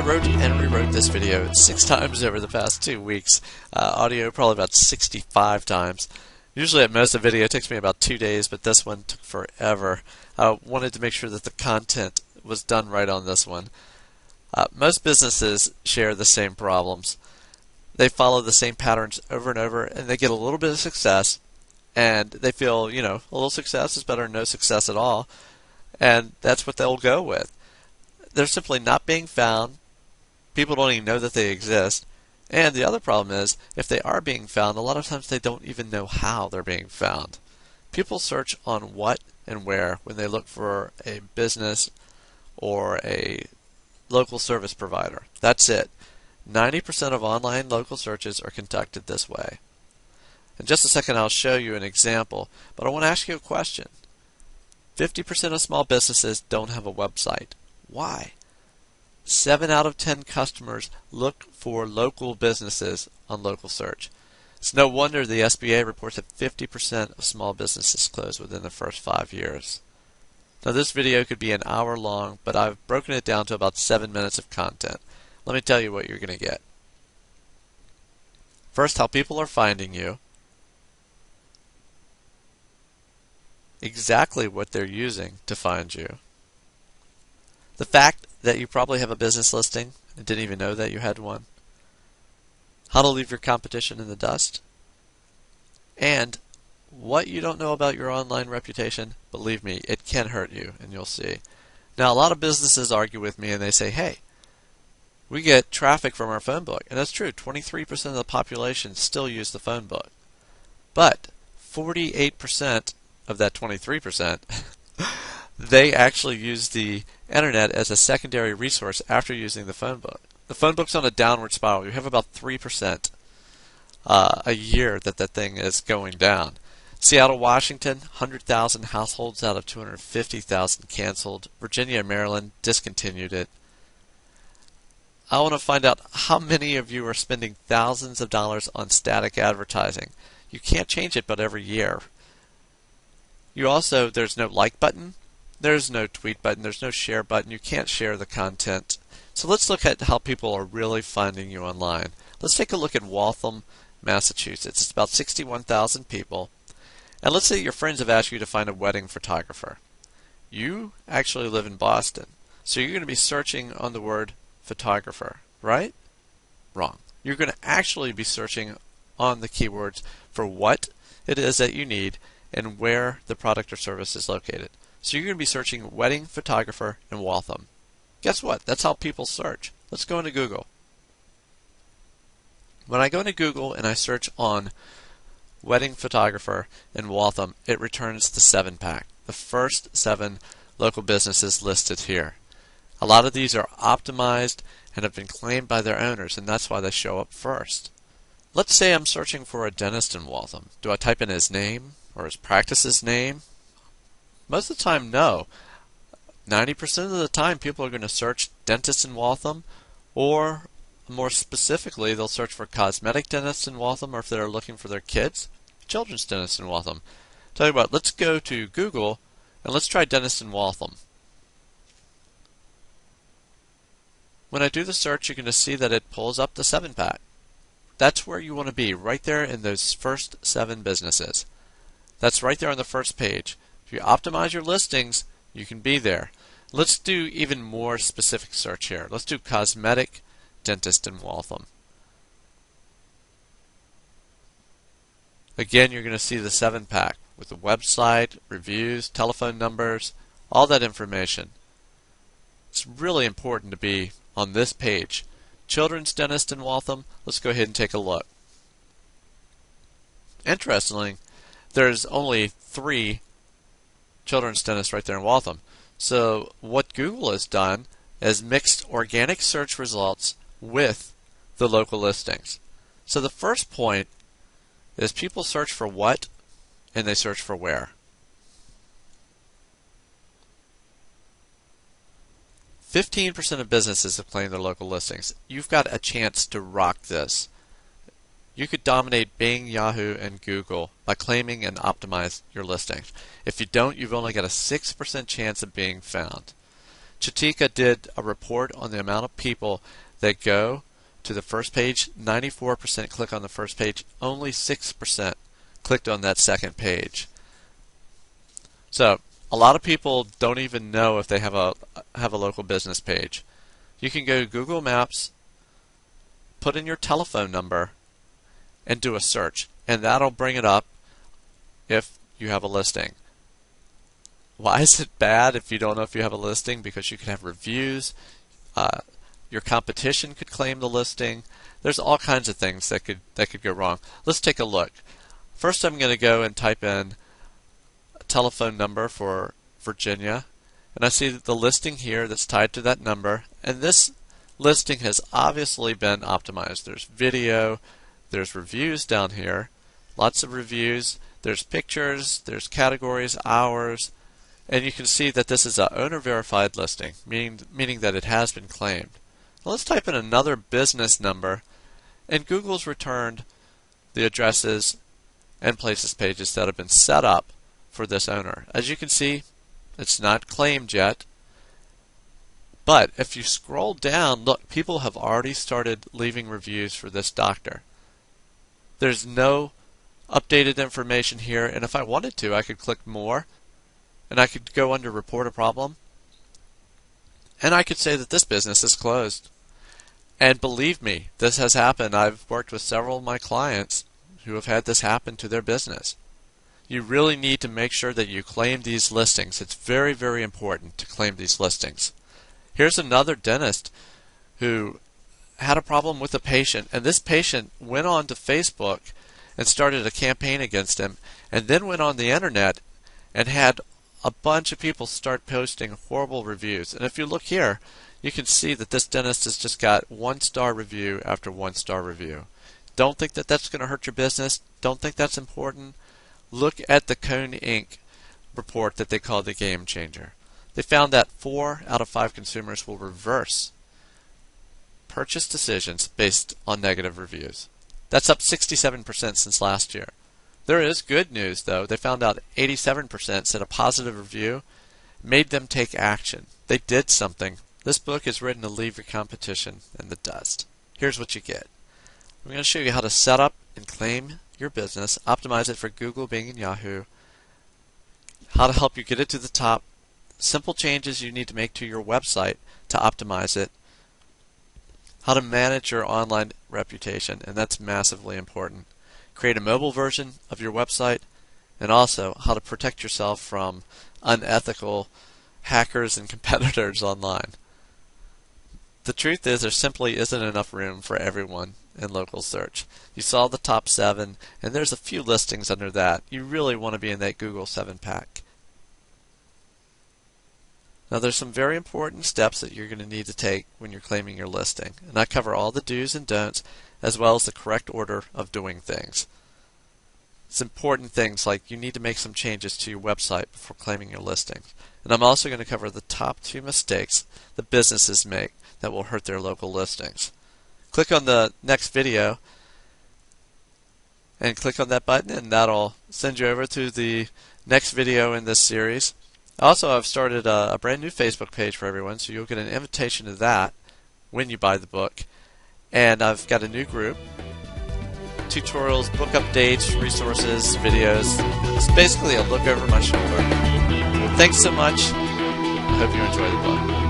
wrote and rewrote this video 6 times over the past 2 weeks. Audio probably about 65 times. Usually at most a video takes me about 2 days, but this one took forever. I wanted to make sure that the content was done right on this one. Most businesses share the same problems. They follow the same patterns over and over, and they get a little bit of success, and they feel, a little success is better than no success at all, and that's what they'll go with. They're simply not being found. People don't even know that they exist. And the other problem is, if they are being found, a lot of times they don't even know how they're being found. People search on what and where when they look for a business or a local service provider. That's it. 90% of online local searches are conducted this way. In just a second I'll show you an example, but I want to ask you a question. 50% of small businesses don't have a website. Why? 7 out of 10 customers look for local businesses on local search. It's no wonder the SBA reports that 50% of small businesses close within the first 5 years. Now this video could be an hour long, but I've broken it down to about 7 minutes of content. Let me tell you what you're going to get. First, how people are finding you. Exactly what they're using to find you. The fact that you probably have a business listing and didn't even know that you had one. How to leave your competition in the dust. And what you don't know about your online reputation, believe me, it can hurt you, and you'll see. Now, a lot of businesses argue with me and they say, hey, we get traffic from our phone book. And that's true. 23% of the population still use the phone book. But 48% of that 23%, they actually use the internet as a secondary resource after using the phone book. The phone book's on a downward spiral. You have about 3% a year that thing is going down. Seattle, Washington, 100,000 households out of 250,000 canceled. Virginia and Maryland discontinued it. I want to find out how many of you are spending thousands of dollars on static advertising. You can't change it but every year. There's no like button. There's no tweet button, there's no share button, you can't share the content. So let's look at how people are really finding you online. Let's take a look at Waltham, Massachusetts. It's about 61,000 people. And let's say your friends have asked you to find a wedding photographer. You actually live in Boston. So you're going to be searching on the word photographer, right? Wrong. You're going to actually be searching on the keywords for what it is that you need and where the product or service is located. So you're going to be searching wedding photographer in Waltham. Guess what? That's how people search. Let's go into Google. When I go into Google and I search on wedding photographer in Waltham, it returns the 7-pack. The first 7 local businesses listed here. A lot of these are optimized and have been claimed by their owners, and that's why they show up first. Let's say I'm searching for a dentist in Waltham. Do I type in his name or his practice's name? Most of the time, no. 90% of the time, people are going to search dentist in Waltham, or more specifically, they'll search for cosmetic dentist in Waltham, or if they're looking for their kids, children's dentist in Waltham. Tell you what, let's go to Google and let's try dentist in Waltham. When I do the search, you're going to see that it pulls up the 7-pack. That's where you want to be, right there in those first 7 businesses. That's right there on the first page. If you optimize your listings, you can be there. Let's do even more specific search here. Let's do cosmetic dentist in Waltham. Again, you're going to see the 7-pack with the website, reviews, telephone numbers, all that information. It's really important to be on this page. Children's dentist in Waltham, let's go ahead and take a look. Interestingly, there's only 3 children's dentists right there in Waltham. So what Google has done is mixed organic search results with the local listings. So the first point is people search for what and they search for where. 15% of businesses have claimed their local listings. You've got a chance to rock this. You could dominate Bing, Yahoo, and Google by claiming and optimize your listings. If you don't, you've only got a 6% chance of being found. Chitika did a report on the amount of people that go to the first page. 94% click on the first page. Only 6% clicked on that second page. So a lot of people don't even know if they have a local business page. You can go to Google Maps, put in your telephone number, and do a search, and that'll bring it up if you have a listing. Why is it bad if you don't know if you have a listing? Because you could have reviews, your competition could claim the listing. There's all kinds of things that could go wrong. Let's take a look. First, I'm going to go and type in a telephone number for Virginia, and I see the listing here that's tied to that number, and this listing has obviously been optimized. There's video, there's reviews down here, lots of reviews, there's pictures, there's categories, hours, and you can see that this is an owner verified listing, meaning that it has been claimed. Now let's type in another business number, and Google's returned the addresses and places pages that have been set up for this owner. As you can see, it's not claimed yet, but if you scroll down, look, people have already started leaving reviews for this doctor. There's no updated information here, and if I wanted to, I could click more, and I could go under report a problem, and I could say that this business is closed. And believe me, this has happened. I've worked with several of my clients who have had this happen to their business. You really need to make sure that you claim these listings. It's very, very important to claim these listings. Here's another dentist who had a problem with a patient, and this patient went on to Facebook and started a campaign against him, and then went on the internet and had a bunch of people start posting horrible reviews. And if you look here, you can see that this dentist has just got 1-star review after 1-star review. Don't think that that's going to hurt your business. Don't think that's important. Look at the Cone Inc. report that they call the Game Changer. They found that 4 out of 5 consumers will reverse purchase decisions based on negative reviews. That's up 67% since last year. There is good news, though. They found out 87% said a positive review made them take action. They did something. This book is written to leave your competition in the dust. Here's what you get. I'm going to show you how to set up and claim your business, optimize it for Google, Bing, and Yahoo, how to help you get it to the top, simple changes you need to make to your website to optimize it, how to manage your online reputation, and that's massively important, create a mobile version of your website, and also how to protect yourself from unethical hackers and competitors online. The truth is there simply isn't enough room for everyone in local search. You saw the top 7, and there's a few listings under that. You really want to be in that Google 7-pack. Now there's some very important steps that you're going to need to take when you're claiming your listing, and I cover all the do's and don'ts as well as the correct order of doing things. It's important things like you need to make some changes to your website before claiming your listings. And I'm also going to cover the top 2 mistakes that businesses make that will hurt their local listings. Click on the next video and click on that button, and that'll send you over to the next video in this series. Also, I've started a brand new Facebook page for everyone, so you'll get an invitation to that when you buy the book. And I've got a new group, tutorials, book updates, resources, videos. It's basically a look over my shoulder. Thanks so much. I hope you enjoy the book.